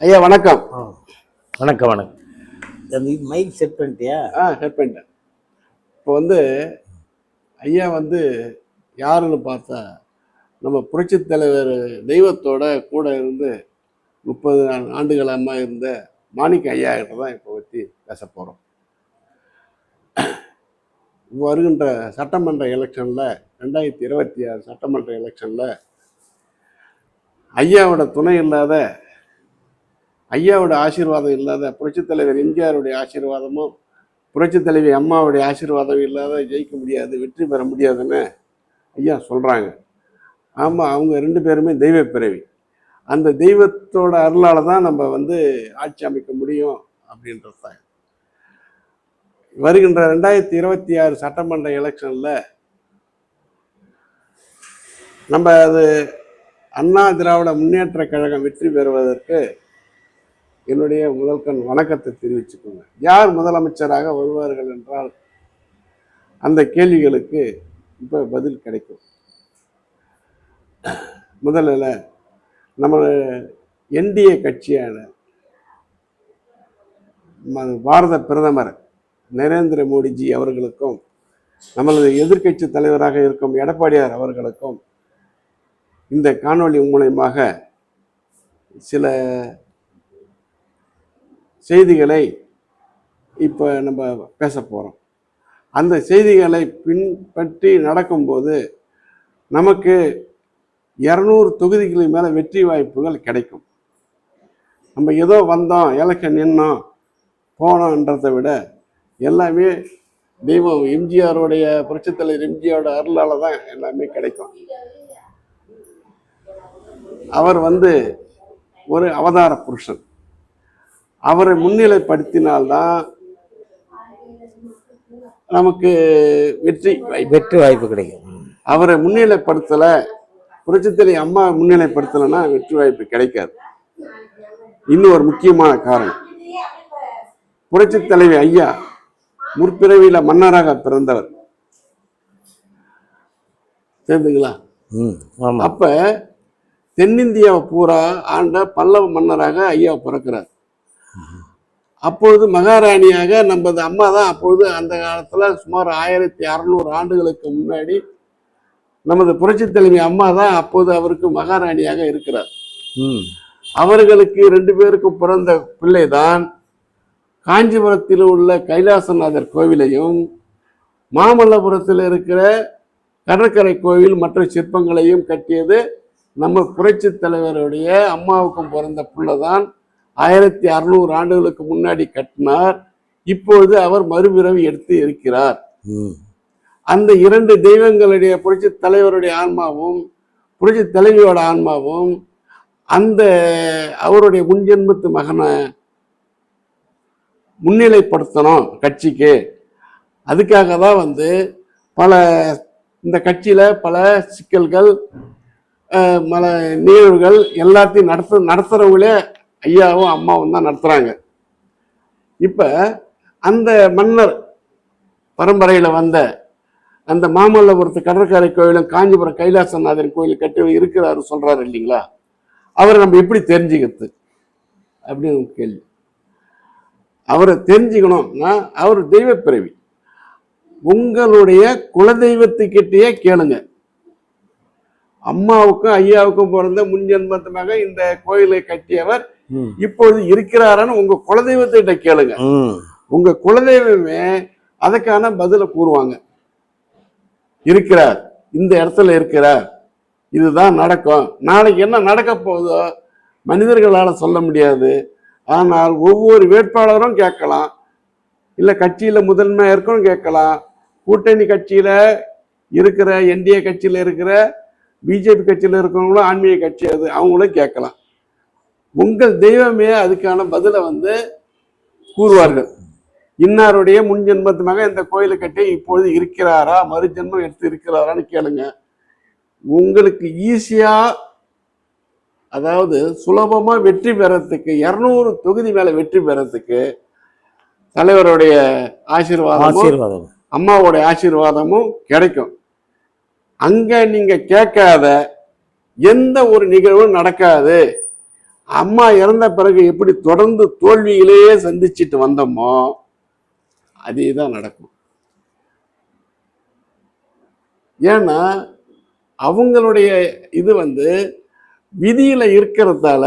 ஐயா வணக்கம். வணக்கம் வணக்கம். மைக் செட் பண்ணிட்டியா? செட் பண்ணிட்டேன். இப்போ ஐயா யாருன்னு பார்த்தா நம்ம புரட்சித் தலைவர் தெய்வத்தோட கூட இருந்து 30 ஆண்டுகளமா இருந்த மாணிக்க ஐயா கிட்ட தான் இப்போ பற்றி பேச போகிறோம். வருகின்ற சட்டமன்ற எலெக்ஷனில் 2026 சட்டமன்ற எலெக்ஷனில் ஐயாவோட துணை இல்லாத, ஐயாவோட ஆசீர்வாதம் இல்லாத, புரட்சித் தலைவர் எம்ஜிஆருடைய ஆசீர்வாதமும் புரட்சித் தலைவி அம்மாவுடைய ஆசீர்வாதம் இல்லாத ஜெயிக்க முடியாது, வெற்றி பெற முடியாதுன்னு ஐயா சொல்கிறாங்க. ஆமாம், அவங்க 2 பேருமே தெய்வ பிறவி. அந்த தெய்வத்தோட அருளால் தான் நம்ம ஆட்சி அமைக்க முடியும் அப்படின்றது தான். வருகின்ற 2026 சட்டமன்ற எலெக்ஷனில் நம்ம அண்ணா திராவிட முன்னேற்ற கழகம் வெற்றி பெறுவதற்கு என்னுடைய முதல்கண் வணக்கத்தை தெரிவிச்சுக்கோங்க. யார் முதலமைச்சராக வருவார்கள் என்றால் அந்த கேள்விகளுக்கு இப்போ பதில் கிடைக்கும். முதல்ல நம்ம என்டிஏ கட்சியான பாரத பிரதமர் நரேந்திர மோடிஜி அவர்களுக்கும் நம்மளது எதிர்க்கட்சி தலைவராக இருக்கும் எடப்பாடியார் அவர்களுக்கும் இந்த காணொளி மூலமாக சில செய்திகளை இப்போ நம்ம பேச போகிறோம். அந்த செய்திகளை பின்பற்றி நடக்கும்போது நமக்கு 200 தொகுதிகளுக்கு மேலே வெற்றி வாய்ப்புகள் கிடைக்கும். நம்ம ஏதோ வந்தோம், எலெக்ஷன் நின்னோம் போனோன்றதை விட எல்லாமே தெய்வம் எம்ஜிஆருடைய, புரட்சித் தலைவர் எம்ஜிஆரோட அருளால் தான் எல்லாமே கிடைக்கும். அவர் ஒரு அவதார புருஷன். அவரை முன்னிலைப்படுத்தினால்தான் நமக்கு வெற்றி வாய்ப்பு கிடைக்கும். அவரை முன்னிலைப்படுத்தல, புரட்சித் தலைவர் அம்மா முன்னிலைப்படுத்தலைன்னா வெற்றி வாய்ப்பு கிடைக்காது. இன்னும் ஒரு முக்கியமான காரணம், புரட்சித் தலைவி ஐயா முற்பிறவியில மன்னராக பிறந்தவர். தெரியுதுங்களா? அப்ப தென்னிந்தியாவை பூரா ஆண்ட பல்லவ மன்னராக ஐயா பிறக்கிறார். அப்பொழுது மகாராணியாக நமது அம்மா தான் அப்பொழுது அந்த காலத்துல சுமார் 1600 ஆண்டுகளுக்கு முன்னாடி நமது புரட்சித் தலைவி அம்மா தான் அப்போது அவருக்கு மகாராணியாக இருக்கிறார். அவர்களுக்கு 2 பேருக்கு பிறந்த பிள்ளைதான் காஞ்சிபுரத்தில் உள்ள கைலாசநாதர் கோவிலையும் மாமல்லபுரத்தில் இருக்கிற கடற்கரை கோவில் மற்ற சிற்பங்களையும் கட்டியது நம்ம புரட்சித் தலைவருடைய அம்மாவுக்கும் பிறந்த பிள்ளைதான். 1600 ஆண்டுகளுக்கு முன்னாடி கட்டினார். இப்பொழுது அவர் மறுபிறவி எடுத்து இருக்கிறார். அந்த 2 தெய்வங்களுடைய, புரட்சி தலைவருடைய ஆன்மாவும் புரட்சி தலைவியோட ஆன்மாவும் அந்த அவருடைய முன்ஜென்மத்து மகனை முன்னிலைப்படுத்தணும் கட்சிக்கு. அதுக்காக தான் பல இந்த கட்சியில பல சிக்கல்கள், பல நிகழ்வுகள் எல்லாத்தையும் நடத்துறவங்களே ஐயாவும் அம்மாவும் தான் நடத்துறாங்க. இப்ப அந்த மன்னர் பரம்பரையில வந்த அந்த மாமல்லபுரத்து கடற்கரை கோயிலும் காஞ்சிபுரம் கைலாசநாதர் கோயில் கட்டி இருக்கிறாரு சொல்றாரு இல்லைங்களா? அவரை நம்ம எப்படி தெரிஞ்சுக்கிறது அப்படின்னு கேள்வி. அவரை தெரிஞ்சுக்கணும்னா அவர் தெய்வ பிறவி. உங்களுடைய குலதெய்வத்துக்கிட்டேயே கேளுங்க. அம்மாவுக்கும் ஐயாவுக்கும் பிறந்த முன்ஜென்மத்தமாக இந்த கோயிலை கட்டியவர் இப்பொழுது இருக்கிறாரான்னு உங்க குலதெய்வத்திட்ட கேளுங்க. உங்க குலதெய்வமே அதுக்கான பதில கூறுவாங்க. இருக்கிறார், இந்த இடத்துல இருக்கிறார், இதுதான் நடக்கும். நாளைக்கு என்ன நடக்க போதோ மனிதர்களால சொல்ல முடியாது. ஆனால் ஒவ்வொரு வேட்பாளரும் கேட்கலாம், இல்லை கட்சியில முதன்மையா இருக்கணும் கேட்கலாம், கூட்டணி கட்சியில இருக்கிற என்டிஏ கட்சியில இருக்கிற பிஜேபி கட்சியில இருக்கிறவங்களும் ஆன்மீக கட்சி அது அவங்களும் கேட்கலாம். உங்கள் தெய்வமே அதுக்கான பதில கூறுவார்கள். இன்னாருடைய முன்ஜென்மத்துமாக இந்த கோயிலை கட்டி இப்பொழுது இருக்கிறாரா, மறுஜென்மம் எடுத்து இருக்கிறாரான்னு கேளுங்க. உங்களுக்கு ஈஸியா, அதாவது சுலபமா வெற்றி பெறத்துக்கு, 200 தொகுதி மேல வெற்றி பெறத்துக்கு தலைவருடைய ஆசீர்வாதமும் அம்மாவோடைய ஆசீர்வாதமும் கிடைக்கும். அங்க நீங்க கேட்காத எந்த ஒரு நிகழ்வும் நடக்காது. அம்மா இறந்த பிறகு எப்படி தொடர்ந்து தோல்வியிலேயே சந்திச்சுட்டு வந்தோமோ அதே தான் நடக்கும். ஏன்னா அவங்களுடைய இது விதியில இருக்கிறதால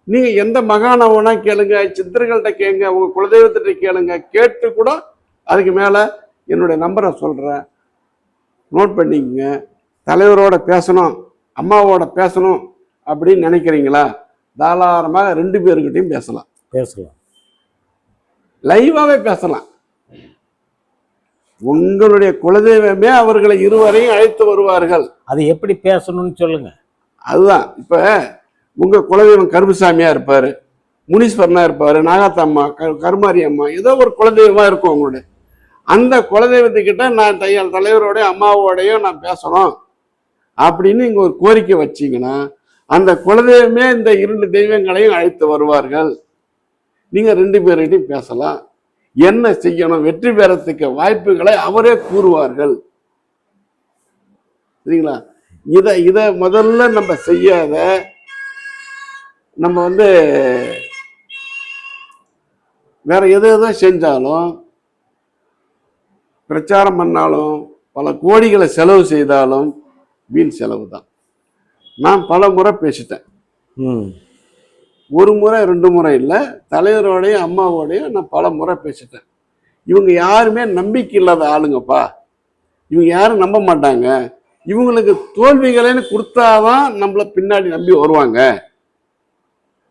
நீங்க எந்த மகானவனா கேளுங்க, சித்தர்கள்ட்ட கேளுங்க, உங்க குலதெய்வத்திட்ட கேளுங்க, கேட்டு கூட அதுக்கு மேல என்னுடைய நம்பரை சொல்றேன், நோட் பண்ணிக்கங்க. தலைவரோட பேசணும், அம்மாவோட பேசணும் அப்படின்னு நினைக்கிறீங்களா, தாராளமாக 2 பேருக்கிட்டையும் பேசலாம். லைவாவே பேசலாம். உங்களுடைய குலதெய்வமே அவர்களை இருவரையும் அழைத்து வருவார்கள். அது எப்படி பேசணும்னு சொல்லுங்க. அதுதான் இப்ப உங்க குலதெய்வம் கருப்புசாமியா இருப்பாரு, முனீஸ்வரனா இருப்பாரு, நாகாத்தம்மா, கருமாரி அம்மா, ஏதோ ஒரு குலதெய்வமா இருக்கும் உங்களுடைய. அந்த குலதெய்வத்துக்கிட்ட நான் தலைவரோடைய அம்மாவோடையும் நான் பேசணும் அப்படின்னு இங்க ஒரு கோரிக்கை வச்சீங்கன்னா அந்த குலதெய்வமே இந்த 2 தெய்வங்களையும் அழைத்து வருவார்கள். நீங்க 2 பேர்கிட்டையும் பேசலாம். என்ன செய்யணும், வெற்றி பெறத்துக்கு வாய்ப்புகளை அவரே கூறுவார்கள். சரிங்களா? இத முதல்ல நம்ம செய்யாத, நம்ம வேற எதோ செஞ்சாலும், பிரச்சாரம் பண்ணாலும், பல கோடிகளை செலவு செய்தாலும் வீண் செலவு தான். நான் பல முறை பேசிட்டேன். 1 முறை 2 முறை இல்லை, தலைவரோடையும் அம்மாவோடையும் நான் பல முறை பேசிட்டேன். இவங்க யாருமே நம்பிக்கை இல்லாத ஆளுங்கப்பா, இவங்க யாரும் நம்ப மாட்டாங்க, இவங்களுக்கு தோல்விகளைன்னு கொடுத்தாதான் நம்மள பின்னாடி நம்பி வருவாங்க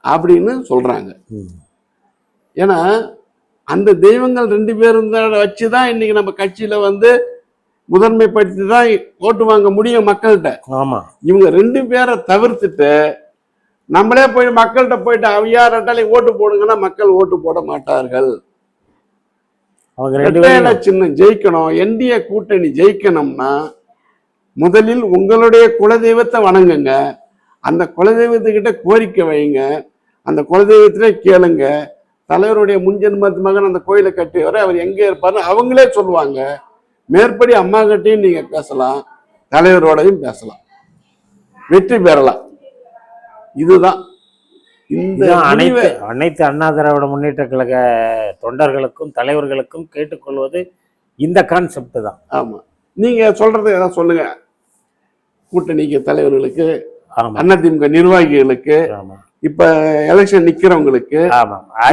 அப்படின்னு சொல்றாங்க. ஏன்னா அந்த தெய்வங்கள் 2 பேரும் வச்சுதான் இன்னைக்கு நம்ம கட்சியில முதன்மைப்படுத்தி தான் ஓட்டு வாங்க முடியும் மக்கள்கிட்ட. ஆமா, இவங்க 2 பேரை தவிர்த்துட்டு நம்மளே போய் மக்கள்கிட்ட போயிட்டு ஐயா ரெட்டாலை ஓட்டு போடுங்கன்னா மக்கள் ஓட்டு போட மாட்டார்கள். சின்னம் ஜெயிக்கணும், என்டிஏ கூட்டணி ஜெயிக்கணும்னா முதலில் உங்களுடைய குலதெய்வத்தை வணங்குங்க, அந்த குலதெய்வத்துக்கிட்ட கோரிக்கை வைங்க, அந்த குலதெய்வத்திலே கேளுங்க. தலைவருடைய முன்ஜென்மத்து மகன் அந்த கோயிலை கட்டி வர அவர் எங்கே இருப்பாருன்னு அவங்களே சொல்லுவாங்க. மேற்படி அம்மா கிட்டையும் நீங்க பேசலாம், தலைவரோடையும் பேசலாம், வெற்றி பெறலாம். இதுதான் இந்த அனைத்து அண்ணா திராவிட முன்னேற்ற கழக தொண்டர்களுக்கும் தலைவர்களுக்கும் கேட்டுக்கொள்வது இந்த கான்செப்ட் தான். ஆமா, நீங்க சொல்றது ஏதாவது சொல்லுங்க. கூட்டணிக்கு தலைவர்களுக்கு, அதிமுக நிர்வாகிகளுக்கு, இப்ப எலெக்ஷன் நிக்கிறவங்களுக்கு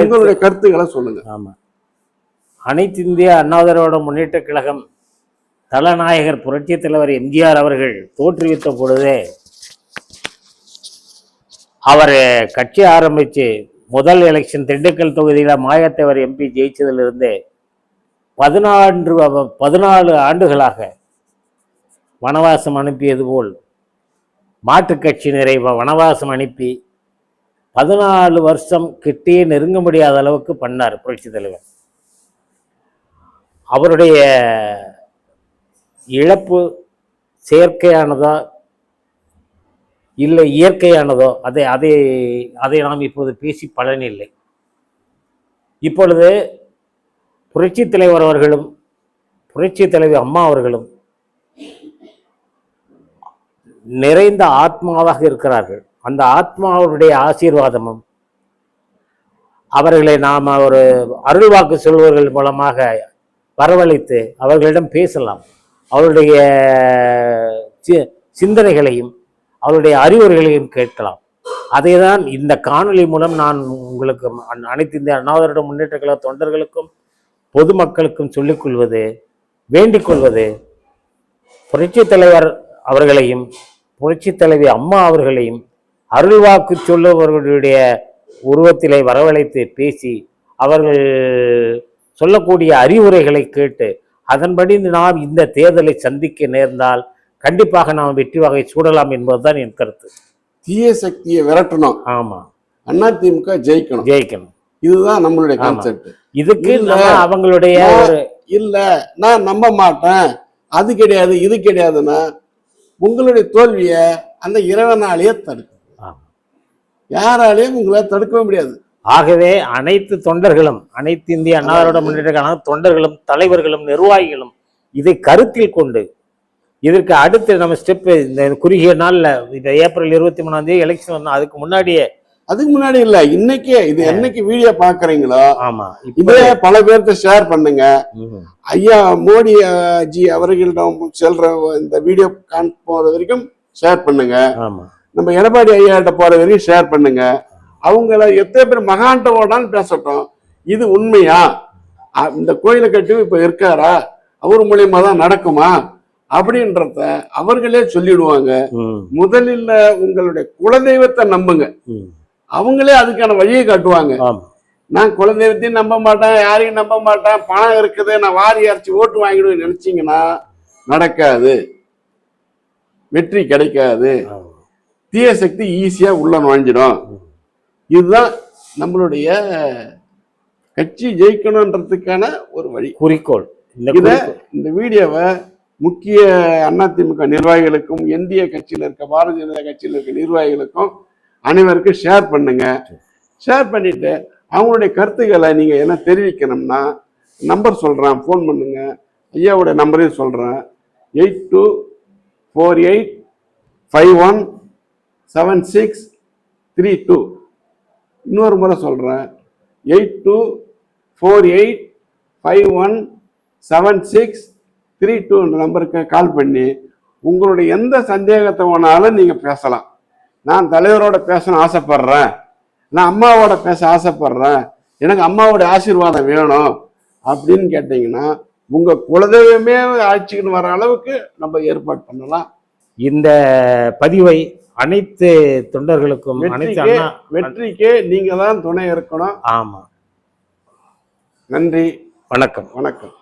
உங்களுடைய கருத்துக்களை சொல்லுங்க. ஆமா, அனைத்து இந்திய அண்ணா திராவிட முன்னேற்ற கழகம் தலநாயகர் புரட்சி தலைவர் எம்ஜிஆர் அவர்கள் தோற்றுவித்த பொழுதே அவர் கட்சி ஆரம்பிச்சு முதல் எலெக்ஷன் திண்டுக்கல் தொகுதியில் மாயத்தேவர் எம்பி ஜெயிச்சதிலிருந்து 14 ஆண்டுகளாக வனவாசம் அனுப்பியது போல் மாற்றுக் கட்சியினரை வனவாசம் அனுப்பி 14 வருஷம் கிட்டே நெருங்க முடியாத அளவுக்கு பண்ணார் புரட்சி தலைவர். அவருடைய இழப்பு செயற்கையானதோ இல்லை இயற்கையானதோ அதை நாம் இப்போது பேசி பலனில்லை. இப்பொழுது புரட்சி தலைவர் அவர்களும் புரட்சி தலைவி அம்மா அவர்களும் நிறைந்த ஆத்மாவாக இருக்கிறார்கள். அந்த ஆத்மாவுடைய ஆசீர்வாதமும் அவர்களை நாம் ஒரு அருள்வாக்கு சொல்வர்கள் மூலமாக வரவழைத்து அவர்களிடம் பேசலாம். அவருடைய சிந்தனைகளையும் அவருடைய அறிவுரைகளையும் கேட்கலாம். அதை தான் இந்த காணொலி மூலம் நான் உங்களுக்கு அனைத்து இந்திய அண்ணா திராவிட முன்னேற்ற கழக தொண்டர்களுக்கும் பொதுமக்களுக்கும் சொல்லிக்கொள்வது, வேண்டிக் கொள்வது, புரட்சி தலைவர் அவர்களையும் புரட்சி தலைவி அம்மா அவர்களையும் அருள்வாக்கு சொல்லுபவர்களுடைய உருவத்திலே வரவழைத்து பேசி அவர்கள் சொல்லக்கூடிய அறிவுரைகளை கேட்டு அதன்படி நாம் இந்த தேர்தலை சந்திக்க நேர்ந்தால் கண்டிப்பாக நாம் வெற்றி வகை சூடலாம் என்பதுதான் என் கருத்து. தீய சக்தியை விரட்டணும். ஆமா, அதிமுக ஜெயிக்கணும். இதுதான் நம்மளுடைய கான்செப்ட். இதுக்கு அவங்களுடைய இல்ல நான் நம்ப மாட்டேன், அது கிடையாது இது கிடையாதுன்னா உங்களுடைய தோல்வியை அந்த இறைவனாலேயே தடுக்கும். யாராலையும் உங்களை தடுக்கவே முடியாது. ஆகவே அனைத்து தொண்டர்களும், அனைத்து இந்திய அண்ணா திராவிட முன்னேற்ற கழக தொண்டர்களும் தலைவர்களும் நிர்வாகிகளும் இதை கருத்தில் கொண்டு இதற்கு அடுத்து நம்ம ஸ்டெப்பு இந்த குறுகிய நாளில் இப்போ ஏப்ரல் 23ஆம் தேதி எலெக்ஷன் வரணும், அதுக்கு முன்னாடியே அதுக்கு முன்னாடி இல்ல, இன்னைக்கே இது என்னைக்கு வீடியோ பாக்குறீங்களோ ஆமா இதே பல பேர்த்த ஷேர் பண்ணுங்க. ம். ஐயா மோடி ஜி அவர்களிடம் செல்ற இந்த வீடியோ போற வரைக்கும் ஷேர் பண்ணுங்க. ஆமா நம்ம எடப்பாடி ஐயாட்ட போற வரைக்கும் ஷேர் பண்ணுங்க. அவங்கள எத்தனை பேர் மகான்ட்ட ஓடான்னு பேசட்டும். இது உண்மையா, இந்த கோயிலை கட்டி இப்ப இருக்காரா, அவர் மூலியமா தான் நடக்குமா அப்படின்றத அவர்களே சொல்லிடுவாங்க. ம். முதலில் உங்களுடைய குலதெய்வத்தை நம்புங்க. ம். அவங்களே அதுக்கான வழியை காட்டுவாங்க. ஆமா நான் குலதெய்வத்தையும் நம்ப மாட்டேன், யாரையும் நம்ப மாட்டேன், பணம் இருக்குது, நான் வாரி அரைச்சி ஓட்டு வாங்கிடுவேன் நினைச்சீங்கன்னா நடக்காது, வெற்றி கிடைக்காது. ஆமா. தீய சக்தி ஈஸியா உள்ள நுழைஞ்சிடும். இதுதான் நம்மளுடைய கட்சி ஜெயிக்கணும்ன்றதுக்கான ஒரு வழி, குறிக்கோள். இந்த வீடியோவை முக்கிய அதிமுக நிர்வாகிகளுக்கும் இந்திய கட்சியில் இருக்க பாரதிய ஜனதா கட்சியில் இருக்க நிர்வாகிகளுக்கும் அனைவருக்கும் ஷேர் பண்ணுங்க. ஷேர் பண்ணிட்டு அவங்களுடைய கருத்துக்களை நீங்க என்ன தெரிவிக்கணும்னா நம்பர் சொல்றேன், ஃபோன் பண்ணுங்க. ஐயாவோட நம்பரையும் சொல்றேன், 8248517632. இன்னொரு முறை சொல்றேன், 8248517632 நம்பருக்கு கால் பண்ணி உங்களுடைய எந்த சந்தேகத்தை வேணாலும் நீங்க பேசலாம். நான் தலைவரோட பேசணும் ஆசைப்படுறேன், நான் அம்மாவோட பேச ஆசைப்படுறேன், எனக்கு அம்மாவோட ஆசீர்வாதம் வேணும் அப்படின்னு கேட்டீங்கன்னா உங்க குலதெய்வமே ஆட்சிக்குன்னு வர அளவுக்கு நம்ம ஏற்பாடு பண்ணலாம். இந்த பதிவை அனைத்து தொண்டர்களுக்கும் வெற்றிக்கே நீங்க தான் துணை இருக்கணும். ஆமா. நன்றி, வணக்கம். வணக்கம்.